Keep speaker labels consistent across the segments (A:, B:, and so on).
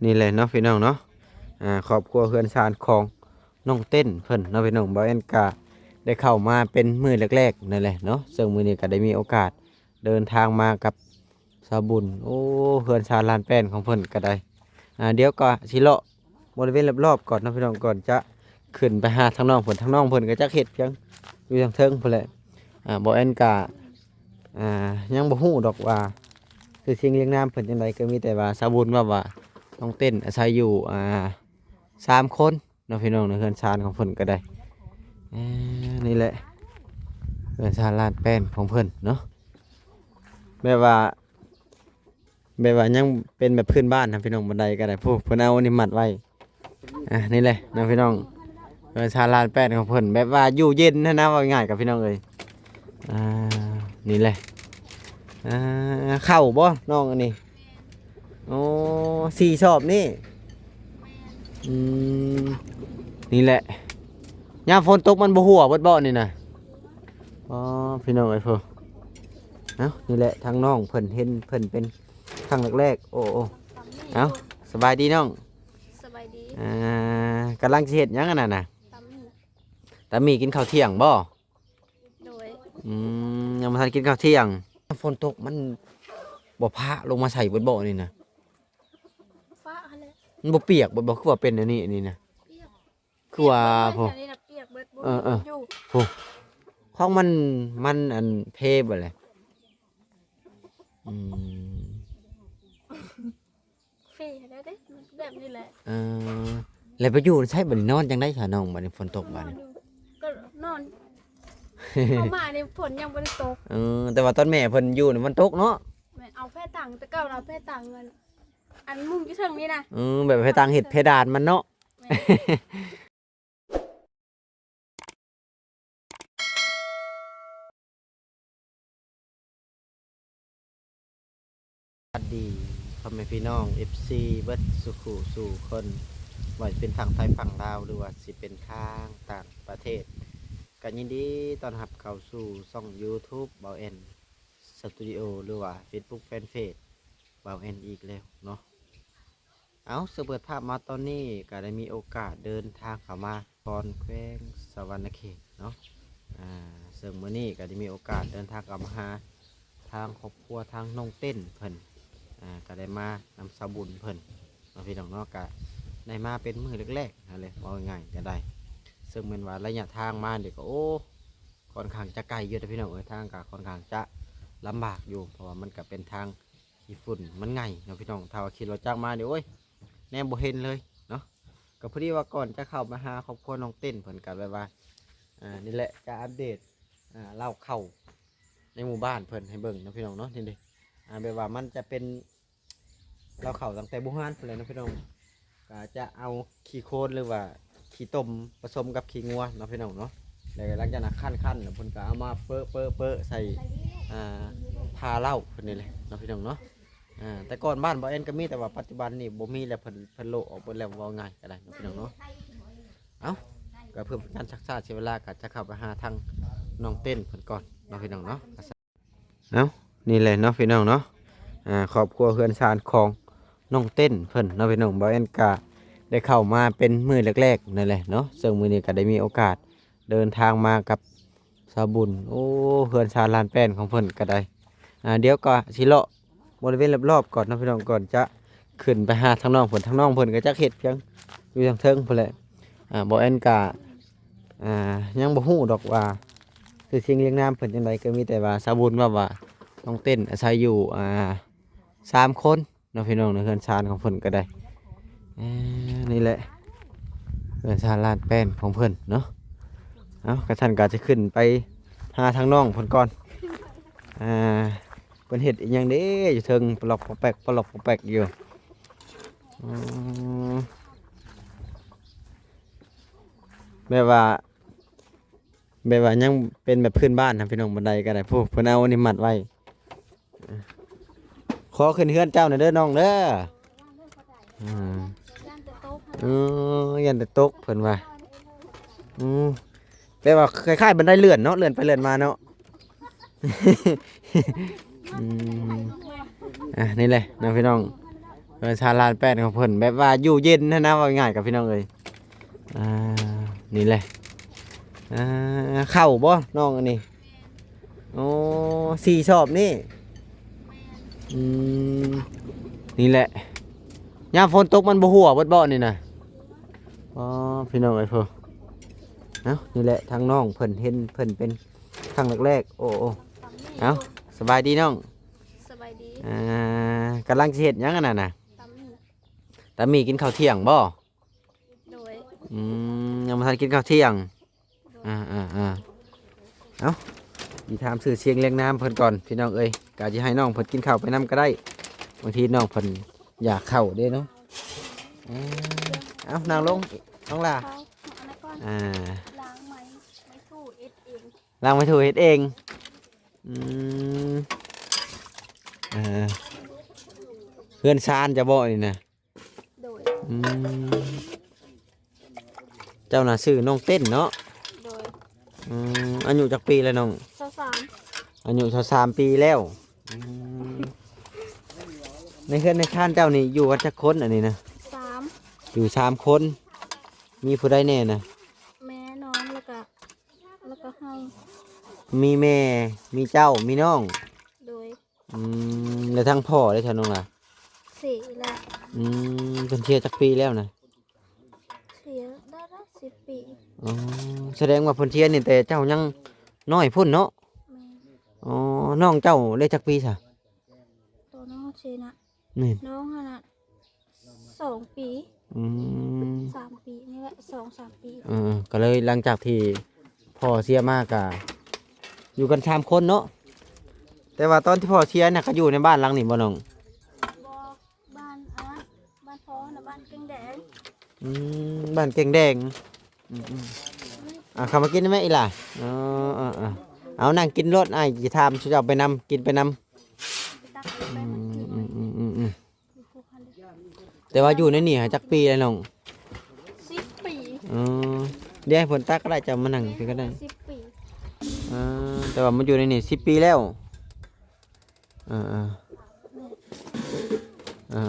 A: นี่แหละเนาะพี่น้องเนาะครอบครัวเฮือนชานของน้องเต้นเพิ่นเนาะพี่น้องบ่แอนกาได้เข้ามาเป็นมื้อแรกๆนั่นแหละเนาะซึ่งมื้อนี้ก็ได้มีโอกาสเดินทางมากับสาวบุญโอ้เฮือนชานลานแป้นของเพิ่นก็ได้เดี๋ยวก็สิเลาะบริเวณรอบๆก่อนเนาะพี่น้องก่อนจะขึ้นไปหาทางน้องเพิ่นทางน้องเพิ่นก็จักเฮ็ดเพียงอยู่ทางเทิงพุ่นแหละบ่แอนกายังบ่ฮู้ดอกว่าคือเสียงเรียงนามเพิ่นจังไดก็มีแต่ว่าสาวบุญว่าต้องเต้นอาศัยอยู่3 คนเนาะพี่น้องในเฮือนชานของเพิ่นก็ได้นี่แหละเฮือนชานลาดแป้นของเพิ่นเนาะแบบว่ายังเป็นแบบพื้นบ้านนะพี่น้องบันไดก็ได้พวกเพิ่นเอานี่มัดไว้นี่แหละเนาะพี่น้องเฮือนชานลาดแป้นของเพิ่นแบบว่าอยู่เย็นนะว่าง่ายกับพี่น้องเอ้ยนี่แหละเข้าบ่น้องอันนี้โอ้4 ชอบนี่อืมนี่แหละยามฝนตกมันบ่หัวเบ่นี่นะอ๋อพี่น้องไอ้เพิ่นนี่แหละทางน้องเพิ่นเห็นเพิ่นเป็นครั้งแรกๆโอ้เอ้าสบายดีน้อง
B: สบายดี
A: กำลังสิเฮ็ดหยังอันนั้นน่ะตามีกินข้าวเที่ยงบ่
B: โดย
A: ยังบ่ทันกินข้าวเที่ยงฝนตกมันบ่พะลงมาใส่บ่นี่นะ
B: ฟ้าอะไร
A: มันบ่เปียกบ่คือว่าเป็นอันนี้นี่นะ
B: เปียก
A: คือว่าพอ
B: อันนี้นะเปียกเบิดอยู่
A: โหของมันอันเพบ่แหละ
B: เฟ่ได้เด้แบบนี้แหละ
A: แล้วไปอยู่ใช้บัดนี้นอนจังได๋ซะน้องบัดนี้ฝนตกบัดนี้
B: ก็นอนเอามาในฝนยังบ่ได้ตก
A: แต่ว่าตอนแม่เพิ่นอยู่นี่มันตกเนาะ
B: แม่เอาแพร่ต่างแต่เก่าเราแพร่ต่างเงินอันมุ้งอยู่เทิงนี่นะ
A: แบบให้ตังเฮ็ดเพดานมันเนาะสวัสดีพ่อแม่พี่น้อง FC เบิดสุขุสู่คนว่าจะเป็นทางไทยฝั่งลาวหรือว่าสิเป็นทางต่างประเทศก็ยินดีต้อนรับเข้าสู่ช่อง YouTube เบาแอนสตูดิโอหรือว่า Facebook Fanpage เบาแอนอีกแล้วเนาะเอาเปิดภาพมาตอนนี้ก็ได้มีโอกาสเดินทางเข้ามาตอนแขวงสะวรรณเขตเนาะซึ่งมื้อนี้ก็ได้มีโอกาสเดินทางกลับมาหาทางครอบครัวทางน้องเต้นเพิ่นก็ได้มานำสาวบุญเพิ่นพี่น้องเนาะก็ได้มาเป็นมื้อแรกๆนั่นเลยว่าง่ายก็ได้ซึ่งเป็นว่าระยะทางมาเด็กก็โอ้ค่อนข้างจะไกลอยู่นะพี่น้องทางก็ค่อนข้างจะลำบากอยู่เพราะว่ามันก็เป็นทางขี้ฝุ่นมันง่ายเนาะพี่น้องถ้าว่าขี่รถจักรมาเดี๋ยวโอ้ยแนมบ่เห็นเลยเนาะก็พอดีว่าก่อนจะเข้ามาหาครอบครัวน้องเต้นเพิ่นกันแบบว่านี่แหละจะอัปเดตเล่าเข้าในหมู่บ้านเพิ่นให้เบิ่งนะพี่น้องเนาะนี่เด้แบบว่ามันจะเป็นเราเข้าตั้งแต่บุหานเพิ่นเลยนะพี่น้องก็จะเอาขี้โคลนหรือว่าขี้ต้มผสมกับขี้งัวเนาะพี่น้องเนาะแล้วหลังจากนั้นขั้นแล้วเพิ่นก็เอามาเปะใส่พาเหล้าเพิ่นนี่แหละเนาะพี่น้องเนาะแต่ก่อนบ้านบ่แอนก็มีแต่ว่าปัจจุบันนี่บ่มีแล้วเพิ่นโลออกเบิดแล้วว่าง่ายก็ได้พี่น้องเนาะเอ้าก็เพื่อเป็นการชักชาติเสียเวลาก็จะเข้าไปหาทางน้องเต้นเพิ่นก่อนเนาะพี่น้องเนาะเอ้านี่แหละเนาะพี่น้องเนาะครอบครัวเฮือนชานของน้องเต้นเพิ่นเนาะพี่น้องบ่แอนก็ได้เข้ามาเป็นมื้อแรกๆนั่นแหละเนาะซึ่งมื้อนี้ก็ได้มีโอกาสเดินทางมากับสาวบุญโอ้เฮือนชานลานแป้นของเพิ่นก็ได้เดี๋ยวก็สิเลาะบริเวณรอบๆก่อนนะพี่น้องก่อนจะขึ้นไปหาทางน้องเพิ่นก็จักเฮ็ดเพียงอยู่ทางเทิงพุ่นแหละบ่แอนก็ยังบ่ฮู้ดอกว่าคือเสียงเรียงนามเพิ่นจังไดก็มีแต่ว่าสาวบุญว่าน้องเต้นอาศัยอยู่3 คนเนาะพี่น้องในเฮือนชานของเพิ่นก็ได้นี่แหละเฮือนชานลานแป้นของเพิ่นเนาะเอากระชั้นก็จะขึ้นไปหาทางน้องเพิ่นก่อนเป็นเห็ดอีกอย่างนี้อยู่เทิงปลอกปลอกแปกอยู่แบบว่ายังเป็นแบบพื้นบ้านนะพี่น้องบันไดก็ได้พวกเพิ่นเอานี่มัดไว้ขอขึ้นเฮือนเจ้าหน่อยเด้อน้องเด้ยันแต่ตกเพิ่นว่าแบบว่าคล้ายๆบันไดเลื่อนเนาะเลื่อนไปเลื่อนมาเนาะนี่แหละน้องพี่น้อง ชาลานแป้นของเพิ่นแบบว่าอยู่เย็นนะว่าง่ายกับพี่น้องเอ้ยนี่แหละเข้าบ่น้องอันนี้โอ้4 ชอบนี่อืมนี่แหละยามฝนตกมันบ่หัวเบิดบ่นี่น่ะอ๋อพี่น้องเอ้ยเพิ่นเอ้านี่แหละทางน้องเพิ่นเห็นเพิ่นเป็นครั้งแรกๆโอ้เอ้าสบายดีน้อง
B: สบายดี
A: กำลังสิเฮ็ดหยังกันน่ะ
B: ตำหนิ
A: ตามีกินข้าวเที่ยงบ่
B: โดย
A: ยังบ่ทันกินข้าวเที่ยงเอ้าสิถามชื่อเสียงเรียงนามเพิ่นก่อนพี่น้องเอ้ยก็สิให้น้องเพิ่นกินข้าวไปนํก็ได้บางทีน้องเพิ่นอยากเข้าเด้เนาะเอ้านั่งลงน้องล่ะ
B: เขาอันนั้นก่อน
A: อ่า
B: ล้างไหมไม่ถูเอ็ดเอง
A: ล้างไม่ถูกเฮ็ดเองเพื่อนซานจะบ่นี่นะ
B: โดย
A: เจ้าน่ะชื่อน้องเต้นเนาะ
B: โดย
A: อายุจักปีแล้วน้อง
B: สาม
A: อายุ23 ปีแล้วในเฮือนในชานเจ้านี่อยู่กันจักคนอันนี้นะ
B: สาม
A: อยู่3 คน มีผู้ใดแน่นะ
B: แม่น้องแล้วก็ให้
A: มีแม่ มีเจ้า มีน้อง
B: โดย
A: แล้วทั้งพ่อได้เท่าน้องล่ะ
B: สี่และ
A: เพิ่นเชียร์จักปีแล้วนะ
B: เสียได้ละ10 ปี
A: อ๋อแสดงว่าเพิ่นเชียร์นี่แต่เจ้ายังน้อยพุ่นเนาะ
B: แม่
A: อ๋อน้องเจ้าได้จักปีซะ
B: ตัวน้องเชนะ
A: นี่
B: น้องขนาด2 ปี 3 ปีนี่แหละ2-3 ปี
A: ก็เลยหลังจากที่พ่อเสียมากะอยู่กัน3 คนเนาะแต่ว่าตอนที่พ่อเสียเนี่ยก็อยู่ในบ้านหลังนี้บ่น้อง
B: บอกบ้านบ้านพ่อนะบ้านเก่งแดง
A: บ้านเก่งแดงเข้ามากินได้ไหมอีหล่ะเอานั่งกินรถไอ้จะทำช่วยเอาไปนำกินไปนำ
B: ไปตักไปมันกินอยู่ภูคันเดียว
A: แต่ว่าอยู่ในนี่หาจักปีแล้วน้อง
B: 10 ปี
A: เดี๋ยวให้ผลตักก็ได้จะมานั่งพี่ก็ได้
B: 10 ปี
A: แต่ว่ามันอยู่ในนี่10 ปีแล้ว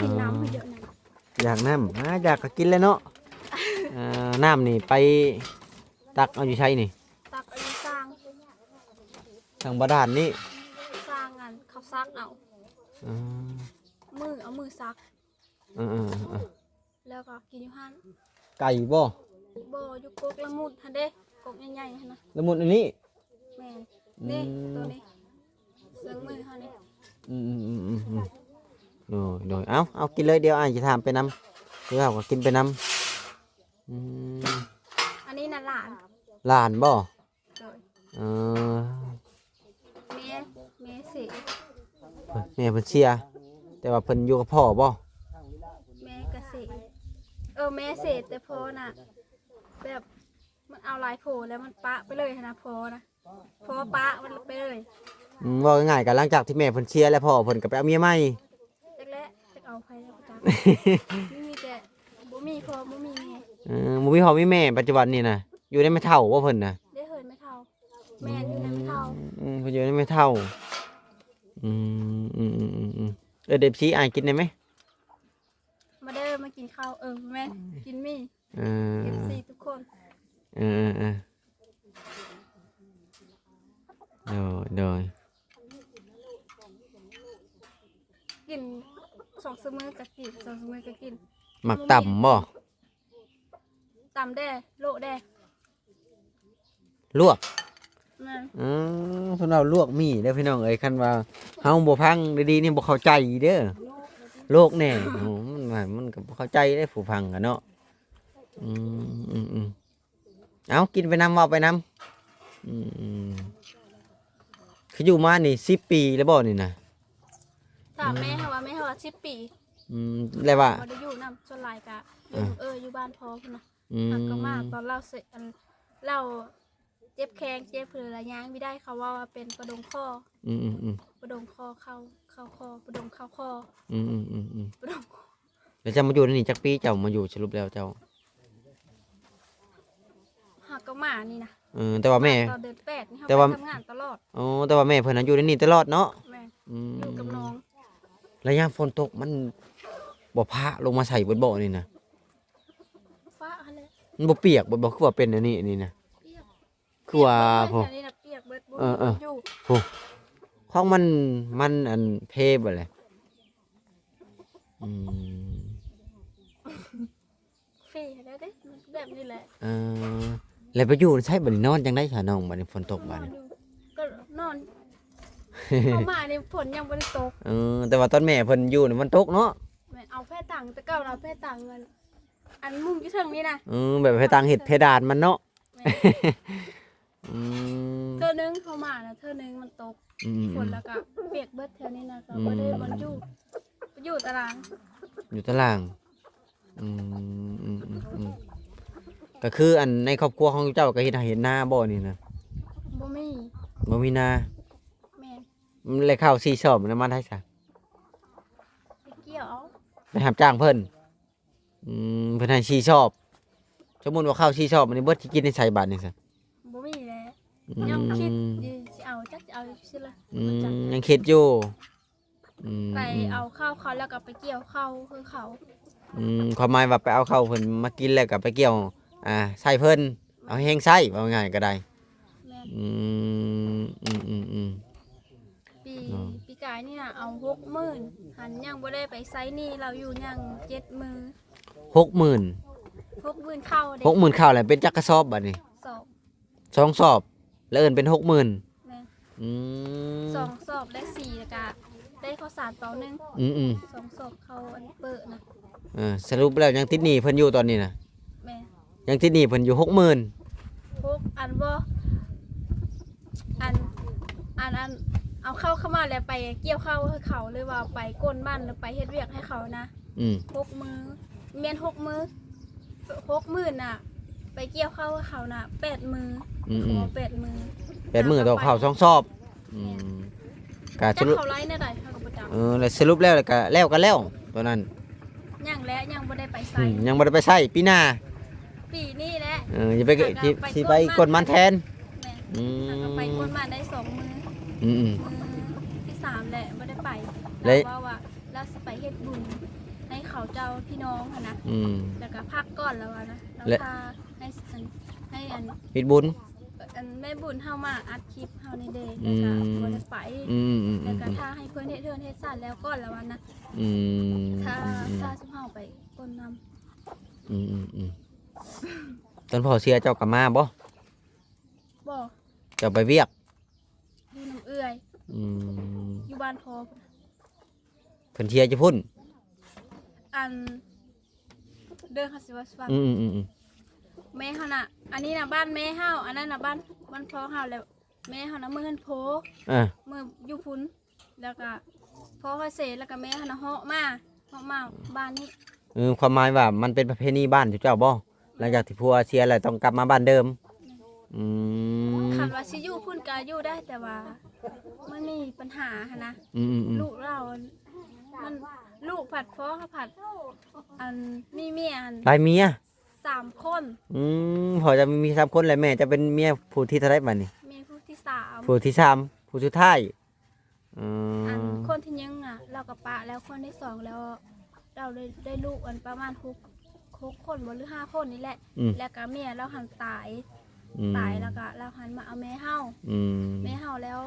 B: กินน้ำให้เยอะหน่อย
A: อยากน้ำอยากก็กินเลยเนาะน้ำนี่ไปตักเอาอยู่ใช้นี่
B: ตักเอาไปสร้าง
A: ทางบาดาลนี่
B: สร้างอันเขาซักเอาเอามือซัก แล้วก็กินอยู่หั่น
A: ไก่บ่
B: บ่อยู่กกละมุดหั่นเด้กกใหญ่ๆหั่นนะ
A: แล้วหมดอันนี้
B: แม่นนี่ตัวนี้เสืองมือเฮานี่
A: โดยเอากินเลยเดี๋ยวจะทำไปนำเดี๋ยวเราก็กินไปนำ
B: อันนี้น่ะหลาน
A: หลานบ่
B: โดย แม่เสีย
A: แม่เพิ่นเชียร์แต่ว่าเพิ่นอยู่กับพ่อบ่
B: แม่ก็เสียแม่เสียแต่พอน่ะแบบมันเอาลายโผล่แล้วมันปะไปเลยนะพอนะพอปะมันไปเลย
A: ว่าง่ายๆกันหลังจากที่แม่เพิ่นเชียร์แล้วพ่อเพิ่นก็ไปเอาเมียใหม่
B: แรกๆจะเอาใครแล้วจ้ะไม่มีแต่บ่มีพอบ่มีแม่
A: บ่มีพ่อมีแม่ปัจจุบันนี่น่ะอยู่ในแม่เฒ่าบ่เพิ่นน่ะ
B: ได้เหินไม่เท่าแม่อยู่ในไม่เท่า
A: เพิ่นอยู่ในแม่เฒ่าเด็บชี้อายกินได้ไหม
B: มาเด้อมากินข้าวแม่กินมี่ FC ทุกคน
A: โดย
B: กิน2 มื้อก็กิน2 มื้อก็กิน
A: หมักต่ำบ่
B: ตำแด้โลแด้
A: ลวก
B: นั่น
A: เพิ่นว่าลวกมีเด้อพี่น้องเอ้ยคันว่าเฮาบ่พังดีๆนี่บ่เข้าใจเด้อโลกแน่มันก็บ่เข้าใจเด้ผู้ฟังกันเนาะเอากินไปนำเว้าไปนำคืออยู่มานี่10 ปีแล้วบ่นี่น่ะ
B: ถามแม่ค่ะว่าแม่ว่า10 ปี
A: แล้วว่า
B: บ่ได้อยู่นำส่วนหลายก็อยู่บ้านพ่อพุ่นน่ะ ก็มาตอนเราเสร็จเราเจ็บแข้งเจ็บเผือระยางไม่ได้เขาว่าเป็นประดงข้อประดงข้อเข้าคอประดงเข้าคอประดงคอ
A: แล้วจะมาอยู่ในนี่จักปีเจ้ามาอยู่สรุปแล้วเจ้า
B: หักก็มานี่นะ
A: แต่ว่าแม่
B: ตอนเดือน8นี่เขา
A: แต่ว่า
B: ไปทำงานตลอด
A: แต่ว่าแม่เพิ่นน่ะอยู่ในนี่ตลอดเนาะ
B: แม่อยู่กับน้อง
A: แล้วยามฝนตกมัน บ่พระลงมาใส่เบิดบ่นี่นะ
B: ฟ้าหั่นแหละ
A: มันบ่เปียกบ่คือว่าเป็นอันนี้นะ
B: เปียก
A: คือว่า
B: เปี
A: พอย
B: กเบิดนี่น่ะเปียกเบิดบ่
A: เออ
B: อยู่
A: ของมันอันเพบ่แหละอืม
B: เฟ่แล้วเด้มันแบบนี้แหละ
A: แล้วไปอยู่ใช้บัดนี้นอนจังได๋ซะน้องบัดนี้ฝนตกบัดนี้
B: ก็นอนเข้ามานี่ฝนยังบ่ได้ตก
A: แต่ว่าตอนแม่เพิ่นอยู่นี่มันตกเนาะ
B: แม่เอาแพร่ต่างแต่เก่าเราแพร่ต่างเงินอันมุ้งอยู่เทิงนี่นะ
A: แบบให้ตังเฮ็ดเพดานมันเนาะ
B: แม่
A: อืม
B: เธอนึงเข้ามานะเธอนึงมันตก
A: อืม
B: ฝนแล้วก็เปียกเบิดแถวนี้นะก็บ่ได้บรรจุไปอยู่ตาราง
A: อยู่ตารางก็คืออันในครอบครัวของเจ้าก็เห็นนาบ่นี่นะ
B: บ่มี
A: บ่มีนา
B: แม่น
A: มันเลยเข้า4ชอบมันมาได้ซะ
B: ไปเกี่ยวเอา
A: ไปรับจ้างเพิ่นเพิ่นให้4ชอบสมมุติว่าเข้า4ชอบมันนี่เบิดสิกินในไสบาทนี่ซะ
B: บ่มีแล้วยังคิดสิเอาจักจะเอาซื่อละ
A: ยังคิดอยู่
B: ไปเอาข้าวเขาแล้วก็ไปเกี่ยวข้าวคือเขา
A: ความหมายว่าไปเอาเข้าเพิ่นมากินแล้วก็ไปเกี่ยวใส่เพิ่นเอาแห้งใส่ว่าง่ายก็ได้
B: แม่น ปี
A: อ๋อ
B: ปีกายนี่น่ะเอา60,000หันยังบ่ได้ไปไซนี่เราอยู่ยัง70,000
A: 60,000
B: 60,000เข้าเด้
A: 60,000ข้าวแล้วเป็นจักกระสอบบัดนี้
B: สอบ
A: 2สอบแล้วเอิ้นเป็น 60,000
B: แม่น
A: ม
B: 2สอบได้4แล้วก็ได้ข้าวสารเปานึง 2สอบเข้าอันเปิดนะ
A: สรุปแล้วยังติดหนี้เพิ่นอยู่ตอนนี้นะ
B: แม่
A: ยังติดหนี้เพิ่นอยู่ 60,000
B: พวกอันบ่อันเอาเข้ามาแล้วไปเกี่ยวข้าวให้เขาหรือว่าไปก้นบ้านหรือไปเฮ็ดเวียกให้เขานะ 6 มื้อแม่น6 มื้อ60,000น่ะ ไปเกี่ยวข้าวให้เขาน่ะ8 มื้อขอ8 มื้อ
A: 8มื้อต่อข้าว2สอบก็ส
B: จัก
A: รุป
B: เขาไล่แน่ใดเขาก็บ่จัก
A: แล้วสรุปแล้วก็แล้วตัวนั้น
B: ยังและยังบ่ได้ไปไส
A: ยังบ่ได้ไปใช้ปีหน้า
B: ปีนี้แหละ
A: อย่าไปสิไปกดมันแทน
B: แม่
A: อื
B: แล้วก็ไป
A: ม
B: ก้นบ้านได้2 มื้อ
A: อืม
B: มื้อที่3แหละบ่ได้ไป
A: แล้
B: เรา
A: ว
B: ว่าเราสิไปเฮ็ดบุญให้เขาเจ้าพี่น้องหั่นนะ
A: อืม
B: แล้วก็พักก่อนแล้วว่านะแล้ว
A: และ
B: พาให้อัน
A: ปิดบุญ
B: แม่บุญเฮามาอัดคลิปเฮาในเดย์
A: อื
B: แล้ว
A: ม
B: ก็บ่ได้ไป
A: อืม
B: แล้วก็ถ้าให้เพิ่นเฮ็ดเทือนเฮ็ดซ่านแล้วก่อนแล้วว่านะ
A: อืม
B: ถ้าสิเฮาไปก้นนำ
A: ตอนพ่อเสียเจ้ากลับมาบ่
B: บ่
A: เจ้าไปเวียก
B: อยู่น้ำเอื้อย
A: อืม
B: อยู่บ้านพอ
A: เพิ่นเชียร์จะพุ่น
B: อันเดินเขาสิว่าฟัง แม่เฮาน่ะ อันนี้น่ะบ้านแม่เฮาอันนั้นน่ะบ้านพ่อเฮาแล้วแม่เฮาน่ะมื้อเฮือนโพ
A: อ่า
B: มื้ออยู่พุ่นแล้วก็พ่อเขาเสร็จแล้วก็แม่เฮาน่ะเหาะมาบ้านนี้
A: ความหมายว่ามันเป็นประเพณีบ้านเจ้าบ่หลังจากที่ผัวเสียแล้วต้องกลับมาบ้านเดิม
B: คันว่าสิอยู่พุ่นก็อยู่ได้แต่ว่ามันมีปัญหาหันนะ ลูกเรามันลูกผัดพ่อเขาผัดอันมีเมียอัน
A: หลายเมีย
B: 3 คน
A: พอจะมี3คนแล้วแม่จะเป็นเมียผู้ที่เท่าไหร่บัดนี้
B: เมียผู้ที่
A: ผู้ที่3ผู้สุดท้ายอื
B: 3อัน
A: ม
B: คนที่ยังอ่ะ เรากับปะแล้วคนที่2แล้ว เราได้ลูกอันประมาณ6คนบ่หรือ5คนนี่แหละ แล้วก็เมียเราหันตายแล้วก็เราหันมาเอาแม่เฮาแม่เฮาแล้ว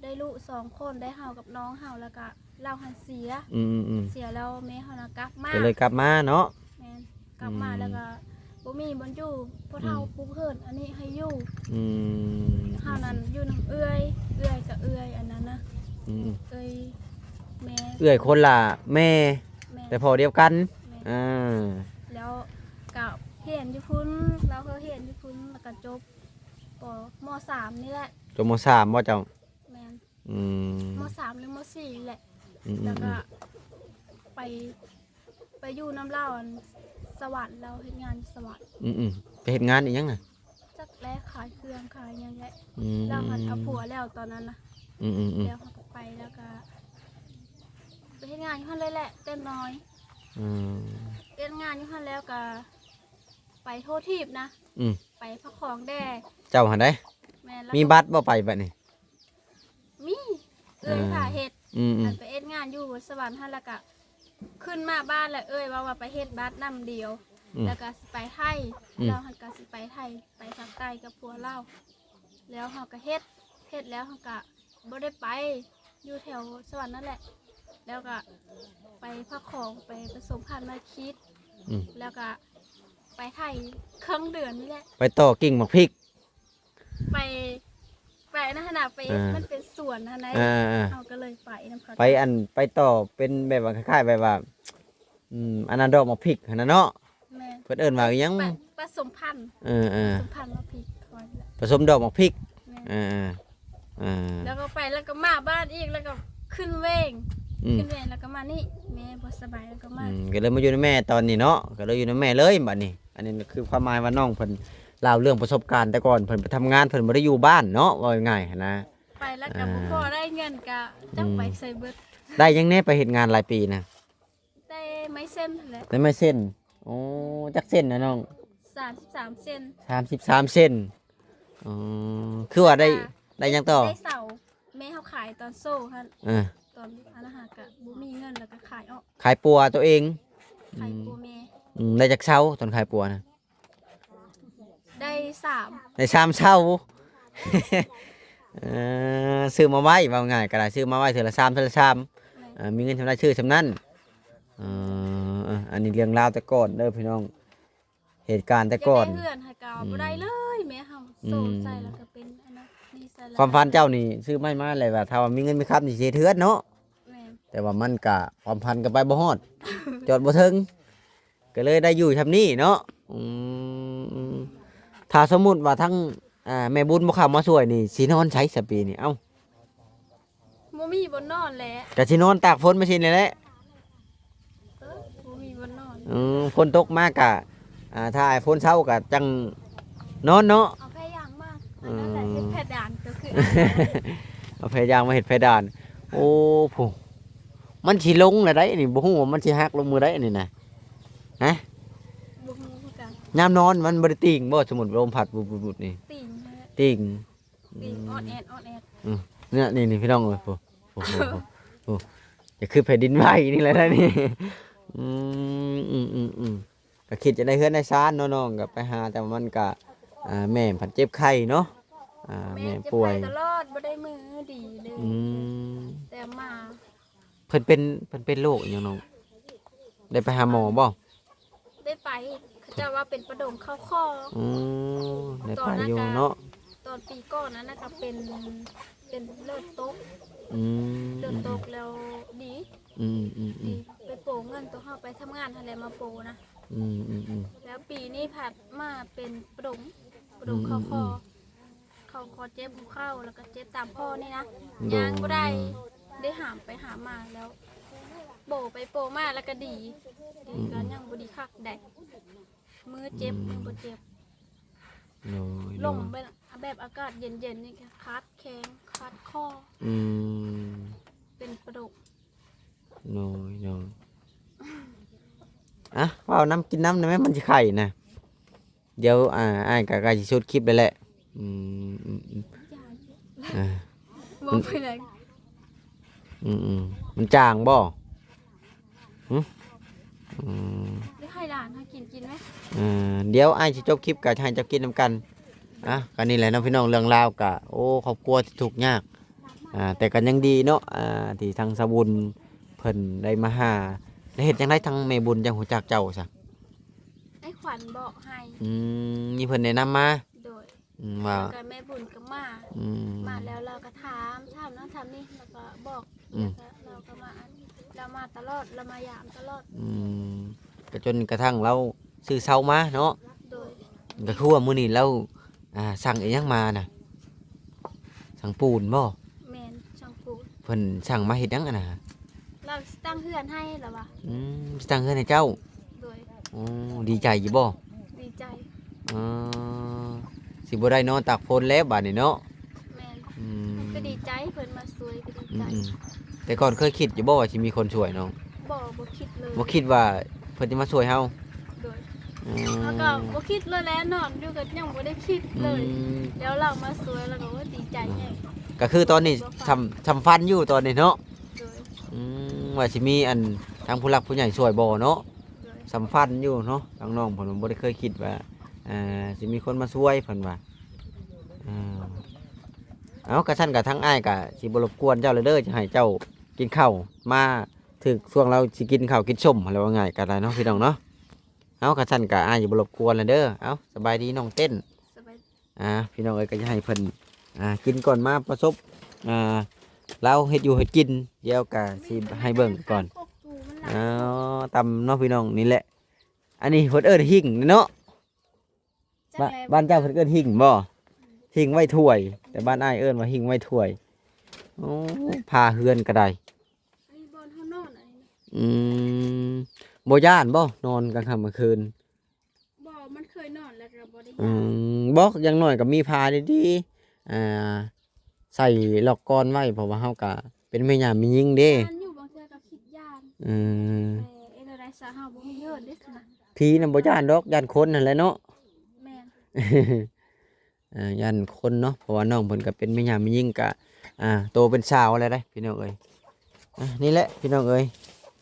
B: ได้ลูก2คนได้เฮากับน้องเฮาแล้วก็เราหันเสียแล้วแม่เฮานะกลับมา
A: ก็เลยกลับมาเนาะ
B: แม่นกลับมาแล้วก็บ่มีบ่อยู่พ่อเฒ่าปลูกเพิ่นอันนี้ให้อยู่เฮานั้นอยู่นำเอื้อยกับเอื้อยอันนั้นนะเอื้อยแม่
A: เอื้อยคนละแม่
B: แม่
A: แต่พอเดียวกัน
B: แม่แล้วก็เรียนอยู่พุ่นเราก็เรียนอยู่พุ่นแล้วก็จบปม.3 นี่แหละ
A: จบม.3บ่เจ้า
B: แม่น
A: ม
B: ม.3 หรือม.4 นี่แหละแล้วก็ไปอยู่น้ำเล่าอันสวรรค์เราเฮ็ดงานอยู่สวรรค์
A: ไปเฮ็ดงานอีหยังน่ะ
B: จักแลขายเครื่องขายหยังแหละเราหัดเอาผัวแล้วตอนนั้นนะแล้วเขาก็ไปแล้วก็ไปเฮ็ดงานอยู่หั่นเลยแหละเต็มน้อยเฮ็ดงานอยู่หั่นแล้วก็ไปโทษทีบนะไปพักของแด่
A: เจ้าหันได้
B: แม่นแล้ว
A: มีบัตรบ่ไปบัดนี้
B: มีเอ้ยค่ะเฮ็ด
A: อืม
B: ไปเฮ็ดงานอยู่สวรรค์หั่นแล้วก็ ขึ้นมาบ้านแล้วว่าไปเฮ็ดบัตรนำเดียวแล้วก็สิไปไทยแล้วเฮาก็สิไปไทยไปภาคใต้กับผัวเราแล้วเฮาก็เฮ็ดแล้วเฮาก็บ่ได้ไปอยู่แถวสวรรค์นั่นแหละแล้วก็ไปพักของไปผสมพันธุ์มาคิดแล้วก็ไปไทยครึ่งเดือนนี่แหละ
A: ไปต่อกิ่งหมากพริก
B: ไปนะขนาดไปมันเป็นสวนนะนะเราก็เลยไปน้ำเขา
A: ไปต่อเป็นแบบว่าคล้ายๆแบบว่าอันนั้นดอกหมากพริกนะเนาะเพิ่นเอิ้นว่าอีหยัง
B: ผสมพันธุ์ผสมพันธุ์หมากพริก
A: ผสมดอกหมากพริก
B: แล้วก็ไปแล้วก็มาบ้านอีกแล้วก็ขึ้นเวงแล้วก็มานี่แม่บ่สบายแล้วก็มา
A: ก็เลยมาอยู่ในแม่ตอนนี้เนาะก็เลยอยู่ในแม่เลยบัดนี้อันนี้คือความหมายว่าน้องเพิ่นเล่าเรื่องประสบการณ์แต่ก่อนเพิ่นไปทำงานเพิ่นบ่ได้อยู่บ้านเนาะว่าง่ายๆนะ
B: ไปแล้วก็บ่พอได้เงินก็จักไปใส่เบิด
A: ได้ยังแน่ไปเฮ็ดงานหลายปีนะ
B: ได้ไม้เส้นแหละ
A: ได้ไม้เส้นโอ้จักเส้นนะน้อง
B: 33เส้น
A: 33เส้นอ๋อคือว่าได้ยังต่อ
B: ได้เสาแม่เฮาขายตอนโซ่คั่นตอนอันนั้นหากะบ่มีเงินแล้วก็ขายออก
A: ขายปัวตัวเอง
B: ขายปัวแม่
A: ได้จากเช้าตอนขายปัวนะ
B: ได้3
A: ได้3เช้าซื้อมาไว้ว่าง่ายก็ได้ซื้อมาไว้เทื่อละ3เทื่อละ3มีเงินทำได้ชื่อสำนั้นอันนี้เรื่องราวแต่ก่อนเด้อพี่น้องเหตุการณ์แต่ก่อน
B: เพื่อนให้กาวบ่ได้เลยแม่เฮาโซ่ใส่แล้วก็เป็นอันนั้นนี่ใส่
A: ความพันเจ้านี่ซื้อไม่มาเลยว่าถ้าว่ามีเงินมีครับนี่สิเทือนเนาะแต่ว่ามันก็ความพันก็ไปบ่ฮอดจอดบ่ถึงก็เลยได้อยู่ทำนี่เนาะถ้าสมมุติว่าทั้งแม่บุญบ่เข้ามาช่วยนี่สินอนใช้สปีนี่เอ้า
B: บ่มีบ่นอนแหละ
A: ก็สินอนตากฝนมาสินี่แหละ
B: บ่มีบ่นอน
A: ฝนตกมากก็ถ้าฝนเช้าก็จังนอนเนาะ
B: เอาแพยางมากอันนั้นแหละเฮ็ดแพดานก็คือ
A: เอาแพยางมาเฮ็ดแพดานโอ้ผู้มันสิลงแล้วได้นี่บ่ฮู้ว่ามันสิหักลงมือได้นี่นะฮะ
B: บ่ฮู้คือกัน
A: ยามนอนมันบ่ได้ติ่งบ่สมมุติลมพัดบุดๆนี่ติ่ง
B: ออดแอด
A: เนี่ยนี่พี่น้องเอ้ยโอ้จะคือแผ่นดินไหวนี่แหละนะนี่ก็คิดจะได้เฮือนได้ซ่านน้องๆก็ไปหาแต่มันก็แม่ผัดเจ็บไข้เนาะแม่ป่วย
B: ตลอดบ่ได้มือดีเลยแต่มา
A: เพิ่นเป็นโรคอีหยังน้องได้ไปหาหมอบ่
B: ได้ไปเขาจะว่าเป็นประดมเข้าคอ
A: ได้ไปอยู่เนาะ
B: ตอนปีก่อนนั้นนะคะเป็นเลือดตกเลือดตกแล้วดีไปโปเงินตัวเฮาไปทำงานทะเลมาโปนะแล้วปีนี้ผัดมาเป็นประดมเข้าคอเจ็บหัวเข่าแล้วก็เจ็บตามข้อนี่นะยางก็ได้หามไปหามาแล้วโบไปโปมาแล้วก็ดีก็ยังบดีคักได้มือเจ็บมือบ่เจ็บลมแบบอากาศเย็นๆนี่ค่ะคัดแข้งคัดข้อเป็นประดก
A: น้อยว่าน้ำกินน้ำได้ไหมมันจะไข่นะเดี๋ยวอ้ายกับกายชุดคลิปเลยแหละ
B: บอกไปเลย
A: มันจางบ่
B: ได้ให้หลานให้กินไหม
A: เดี๋ยวอ้ายจะจบคลิปกับให้เจ้ากินน้ำกันกันนี่แหละน้องพี่น้องเรื่องราวกะโอ้ครอบครัวที่ทุกข์ยากแต่กันยังดีเนาะที่ทางสบุญเพิ่นได้มาหาได้เห็นจังได๋ทางแม่บุญจังฮู้จักเจ้าซะ
B: ไอ้ขวัญบอกให้
A: มีเพิ่นแนะนำมา
B: โดย
A: ว่า
B: แล้วก็แม่บุญก็มาแล้วเราก็ถามนั้นถามนี่แล้วก็บอกเราก็มาตลอดเรามายามตลอด
A: ก็จนกระทั่งเราซื้อเซามาเนาะ
B: โดย
A: ก็คือว่ามื้อนี้เราสั่งอีหยังมาน่ะสั่งปูนบ่
B: แม่นสั่งปูน
A: เพิ่นสั่งมาเฮ็ดหยังน่ะ
B: เราตั้งเฮือนให้เหรอวะ
A: ตั้งเฮือนให้เจ้า
B: โดย
A: ดีใจอยู่บ่
B: ดีใจ
A: สิบ่ได้นอนตากฝนแล้วบัดนี้เนาะ
B: แม่นก็ดีใจเพิ่นมาช่วยก็ดีใจ
A: แต่ก่อนเคยคิดอยู่บ่ว่าสิมีคนช่วยน้อง
B: บ่คิดเลย
A: บ่คิดว่าเพิ่นจะมาช่วยเฮา
B: แล้วก็บ่คิดเลยแล้วนอนอยู่ก็ยังบ่ได้คิดเลยแล้วเรามาสวยแล้วก็ว่าดีใจแฮง
A: ก็คือตอนนี้ทำฟันอยู่ตอนนี้เนาะว่าสิมีอัน ทางผู้หลักผู้ใหญ่ช่วยบ่เนาะ
B: โดย
A: สำคัญอยู่เนาะทางน้องเพิ่นบ่ได้เคยคิดว่าสิมีคนมาช่วยเพิ่นว่าเอากระชั้นกับทั้งอ้ายกะสิบ่รบกวนเจ้าเลยเด้อจะให้เจ้ากินข้าวมาถึกช่วงเราสิกินข้าวกินส้มอะไรว่าง่ายก็ได้เนาะพี่น้องเนาะเอากระชั้นกับอ้ายอย่าบ่รบกวนเลยเด้อเอาสบายดีน้องเต้น
B: สบาย
A: พี่น้องเอ้ยก็จะให้เพิ่นกินก่อนมาประสบเราเฮ็ดอยู่เฮ็ดกินเดี๋ยวก็สิให้เบิ่งก่อน
B: พวกตูมันหลาย
A: ตำเนาะพี่น้องนี่แหละอันนี้เพิ่นเอิ้นหิ่งเนาะ
B: จักแล้ว
A: บ้านเจ้าเพิ่นเอิ้นหิ่งบ่หิ่งไว้ถ้วย แต่บ้านอ้ายเอิ้นว่าหิ่งไว้ถ้วยโอ้พาเฮือนก็ได้
B: ไอ้บอลเฮานอนอันนี้
A: บ่ย่านบ่นอนกลางค่ำกลางคืน
B: บ่มันเคยนอนแล้วก็บ่ได้
A: บ่อย่างน้อยก็มีพาดีๆใส่ล็อกกอนไว้เพราะว่าเฮาก็เป็นแม่ย่ามียิงเด้
B: มันอยู่บางเทื่อก็คิดย่าน
A: อืม
B: แต่เอ็นอะไรซะเฮาบ่มีเงินเด้อนะ
A: ผีนำบ่ย่านดอกย่านคนนั่นแหละเนาะ
B: แม่น
A: ย่านคนเนาะเพราะว่าน้องเพิ่นก็เป็นแม่ย่ามียิงก็โตเป็นสาวแล้วได้พี่น้องเอ้ยนี่แหละพี่น้องเอ้ย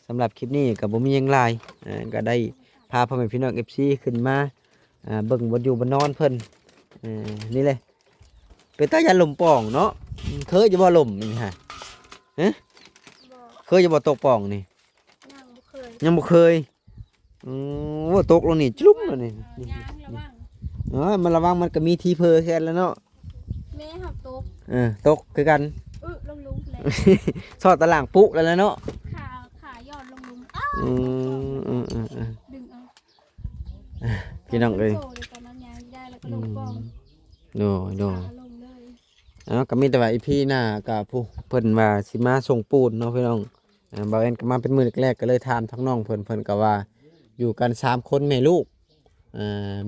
A: สำหรับคลิปนี้ก็บ่มีหยังหลายก็ได้พาพ่อแม่พี่น้อง FC ขึ้นมาเบิ่งบ่อยู่บ่นอนเพิ่นนี่เลยเป็นตายันลมป่องเนาะเคยจะบ่ลมนี่ฮะ
B: บ่
A: เคยจะบ่ตกป่องนี่
B: ยังบ่เคย
A: ยังบ่เคยว่าตกลงนี่จุ๊บแล้วนี่
B: ยางระวัง
A: มันระวังมันก็มีที่เพอแค่แล้วเนาะ
B: แม่เฮาตก
A: ตกคือกัน
B: ลงหลุมแล้ว
A: สอดตะหล่างปุ๊แล้วเนาะ
B: ขาย้อนลงหลุมอ้าว ดึงเอา
A: พี่น้องเอ้ย
B: โซ่เลยตอนนั้นยางได้แล้วก็ลงกอง
A: โดย
B: ขาลงเลย
A: ก็มีแต่ว่าอีพี่น่ะกับผู้เพิ่นว่าสิมาส่งปูนเนาะพี่น้องบ่าวแอนก็มาเป็นมื้อแรกๆก็เลยถามทั้งน้องเพิ่นก็ว่าอยู่กัน3คนแม่ลูก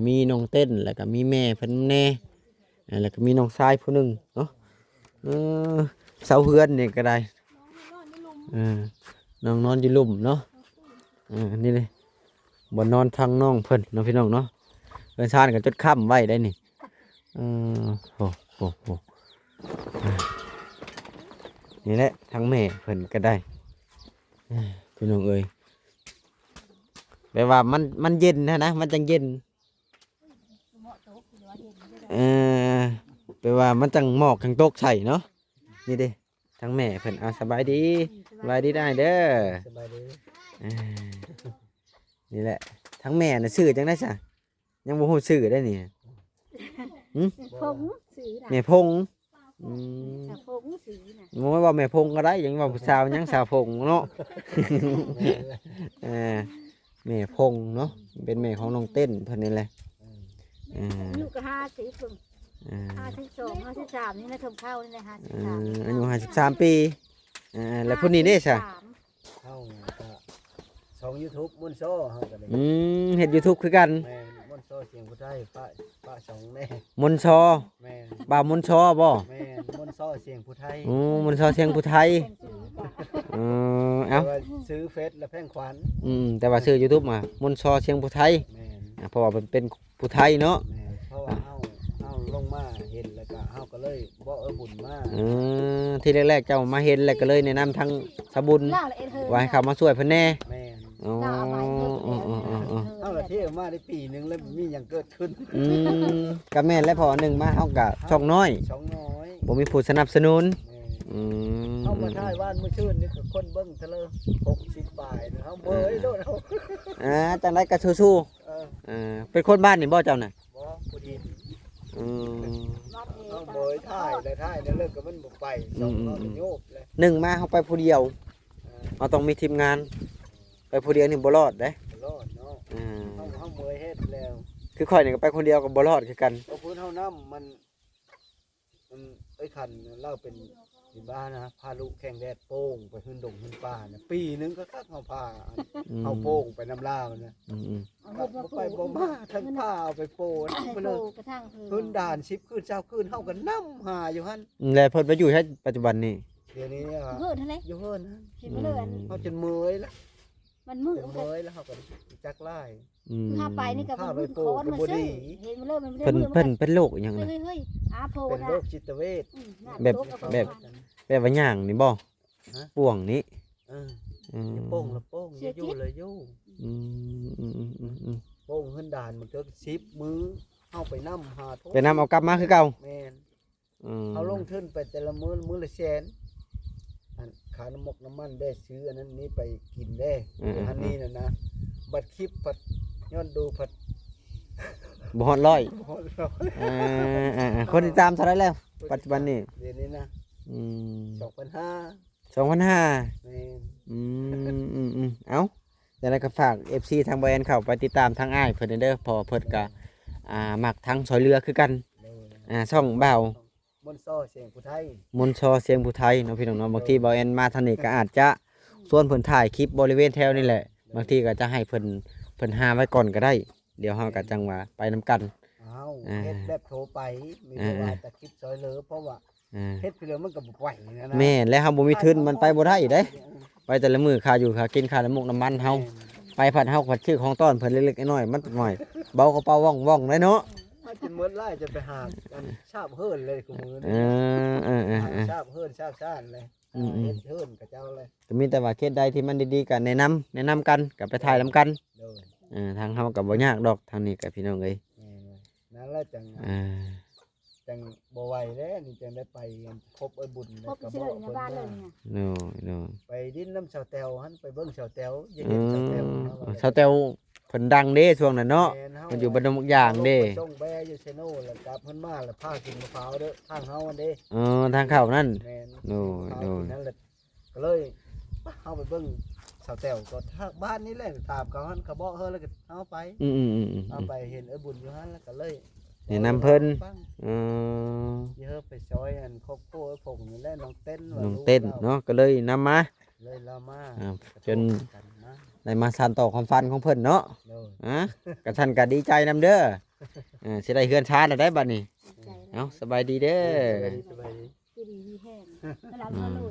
A: มีน้องเต้นแล้วก็มีแม่เพิ่นแน่แล้วก็มีน้องชายผู้หนึงเนาะเสาเฮือนนี่ก็ได้
B: น้องนอนในหลุม
A: น้องนอนอยู่หลุมเนาะนี่เลยบ่นอนทางน้องเพิ่นเนาะพี่น้องเนาะเพิ่นชานก็จดค่ำไว้ได้นี่โอ้นี่แหละทั้งแม่เพิ่นก็ได้พี่น้องเอ้ยแปลว่ามันเย็นนะมันจังเย็นแปลว่ามันจังหมอกจังตกใส่เนาะนี่เด้ทั้งแม่เพิ่นสบายดีได้เด้อ
C: สบายดี
A: นี่แหละทั้งแม่น่ะชื่อจังได้ซะยังบ่ฮู้ชื่อได้นี่
D: พงสีน่ะ
A: แม่พง
D: พงสีน่ะ
A: บ่ว่าแม่พงก็ได้ยังว่าผู้สาวยังสาวพงเนาะ แม่พงเนาะเป็นแม่ของน้องเต้นเพิ่นนี่แหละ
D: อายุก็50 52 53นี่นะทมเข้านี่แหละ53
A: อายุ53ปีแล้วผู้นี้เด้ซะ
C: เข้าก็ช่อง YouTube มุ่นโซ่เฮาก็ได้
A: เฮ็ด YouTube คือกัน
C: แม่นมุ่นโซ่เสียงผู้ไทยป้าช่องแม่
A: มนต์ชอ
C: แม่น
A: บ่าวมนต์ชอบ่
C: แม่นมุ่นโซ่เสียงผู้ไทย
A: มนต์ชอเสียงผู้ไทยเอ้า
C: แต่ว่าซื้อเฟซและแพงขวัญ
A: แต่ว่าชื่อ YouTube มามนต์ชอเสียงผู้ไทย
C: แม่น
A: เพราะว่ามันเป็นผู้ไทยเนาะ
C: แม่นเพราะว่าเฮาลงมาเห็นแล้วก็เฮาก็เลยบ่บุญมา
A: ที่แรกๆเจ้ามาเห็นแล้วก็เลยแนะนำทางสบุญ
D: ล่าละเอ็ดเฮอ
A: ว่าให้เขามาช่วยเพิ่นแน่
C: แม่น
A: อ๋อ
D: ล่าเอาไว้เฮ็ด
C: เฮาละเที่ยวมาได้ปีหนึงแล้วมีหยังเกิดขึ้น
A: ก็แม่นและพอหนึ่งมาเฮาก็ช่องน้อย
C: ช่องน้อย
A: บ่มีผู้สนับสนุน
C: แม่น เฮามาถ่ายบ้านมื้อชื่นนี่ก็คนเบิ่งเทะเล60ปลายนะเฮาเบยโดดเฮา
A: จังได๋ก็สู้ เป็นคนบ้านนี่บ่เจ้าน่ะ
C: บ่ผู้ดี
D: วัดเอ
C: เฮา
D: ต
C: เบยถ่ายแล้วถ่ายแล้วเลิกก็มันบ่ไปส่งเฮาก็โยบเลย
A: หนึ่งมาเฮาไปผู้เดียวเราต้องมีทีมงาน ไปผู้เดียวนี่บ่รอดเด้
C: รอดเนาะเฮาเบยเฮ็ดแล้ว
A: คือข่อยนี่ก็ไปคนเดียวก็บ่รอดคือกัน
C: เพราะพื้นเฮาน้ำมันไอ้คันเล่าเป็นที่บ้านนะพาลูกแข่งแดดโป้งไปขึ้นดงขึ้นป่าเนี่ยปีนึงก็คักเฮาพาเฮาโป้งไปน้ำลาวนะ
D: เอา
C: บ่
D: เฮ็ดมา
C: ไปบ่มาทั้งผ้าเอาไปโป้น
D: ให้
C: ไป
D: โต
C: เลย
D: กระทั่งเพิ่
C: ขึ้นด่าน10ขึ้นเช้าขึ้นเฮาก็นํหาอยู่หั่น
A: แล้วเพิ่นไปอยู่ใช้ปัจจุบันนี่
C: เดี๋ยวนี้
D: เพิ่นเท่าไหร่
C: อยู่เฮิ่นนะ
D: เห็นบ่เลยอัน
C: เฮาจนเมื่อยแล้ว
D: มันมือ
C: จน
D: มัน
C: เมื่อยแล้วเฮาก็จักไล่
D: ถ้าไปนี่ก็มันมือคอนมันซื้อเห็นบ่เลยมันไม่ได้
A: เพิ่น
D: มือ
A: เพิ่นเป็นโรคอิหยัง
D: เฮ้
A: น่ะ
D: ยเฮ้ยอาโพ
C: เป็น
D: นะ
C: โรคจิตเวช
A: แบบว่าย่างนี่บ่ป่วงนี้
C: เออ อย่าโป้งละโป้งอย่ายู่เลยยู่
A: อืม
C: โป้งขึ้นด่านมันก็10มื้อเอาไปนำหาโทษ
A: ไปนำเอากลับมาคือเก่า
C: แม่น
A: อืม
C: เอาลงทุนไปแต่ละมื้อละแสนอันขาน้ำมกน้ำมันได้ซื้ออันนั้นนี้ไปกินได้อันนี้น่ะนะบัดคลิปบัดย้อนดูผัด
A: บ่ฮอดร้อย
C: พอแล้ว
A: คนติดตามเท่าไหร่แล้ว ปัจจุบันนี้
C: เดี๋ยวนี้นะ
A: อืม
C: 2,500
A: 2,500
C: แม่น
A: เอ้าจะได้ก็ฝาก FC ทางบ่แอนเข้าไปติดตามทางอ้ายเพิ่นเด้อเพอเพิ่นก็มักทั้งซอยเรือคือกัน
C: เลย
A: ช่องบ่าว
C: บนซ้อเสียงผู้ไทย
A: มนต์ชอเสียงผู้ไทยเนาะพี่น้องเนาะบางทีบ่แอนมาทางนี้ก็อาจจะส่วนเพิ่นถ่ายคลิปบริเวณแถวนี่แหละบางทีก็จะให้เพิ่นหาไว้ก่อนก็ได้ เดี๋ยวเฮาก็จังว่าไปนํกัน
C: อ้าวเฮ็ดแบบโทรไปมีแต่ว่าแต่คลิปซอยเหลือเพราะว่าเฮ็ดไปเลยมันก็บ่ไหวนะ
A: แม่นแล้วเฮาบ่มีทุนมันไปบ่ได้เด้ไปแต่ละมื้อค่าอยู่ค่ากินค่าน้ำมูกน้ำมันเฮาไปผัดเฮาผัดชื่อของต้อนเพิ่นเล็กๆน้อยๆมันหน่อยเบากระเป๋าว่องๆเลยเนาะ
C: มาจนหมดไล่จะไปหากันชาบเฮิรนเลยกูมือ
A: เอ
C: นี่
A: อ
C: ชาบเฮิรนชาบซ่านเลยเฮ็ดเฮิรนกับเจ้าเลย
A: ก็มีแต่ว่าเคสใดที่มันดีๆก็แนะนำกันก็ไปถ่ายนํกัน
C: โดย
A: ทางเฮาก็บ่ยากดอกทางนี้ก็พี่น้องเอ้ย
C: นั่นแหละจัง จังบ่ไหวแล้วนี่จังได้ไปพบไอ้บุญ
D: พบเชื่อในบ้านเลยเนี่ย
A: โน่
C: ไปดินน้ำชาวแตวหันไปเบิ่งชาวแตวอย่าเห็นชาวแตว
A: สาวแตวเพิ่นดังเด้ช่วงนั้นเนาะมันอยู่บ้านดงบักอย่างเด้
C: ส่งแบอยู่เชโน่แล้วกลับเพิ่นมาแล้วพากินมะพร้าวเด้อทางเฮาอันเด้
A: ทางเข้านั่น
C: แม่น
A: โน่
C: นั่นแหละก็เลยเฮาไปเบิ่งชาวแตวก็ทางบ้านนี้แหละตามเขาหันเขาบอกเฮาแล้วก็เฮาไปเอาไปเห็นไอ้บุญอยู่หันแล้วก็เลย
A: แนะนำเพิ่น
C: เยอะไปซอยอันครอบครัวไอ้ผงนี่แหละน้องเต้นว่า
A: น้อง
C: ลูก
A: เต้น
C: รา
A: เนาะก็เลยนำมา
C: เลยเรามา
A: จน
C: กันมา
A: ได้มาสานต่อความฝันของเพิ่นเนาะ
C: โดย
A: กะท่านก็ดีใจนำเด้อสิได้เฮือนชาแล้วได้บัดนี้
D: ใจ
A: เอ้าสบายดีเด้อ
C: สบายดี
D: ดีดีแห้งแล้วเราก็รู้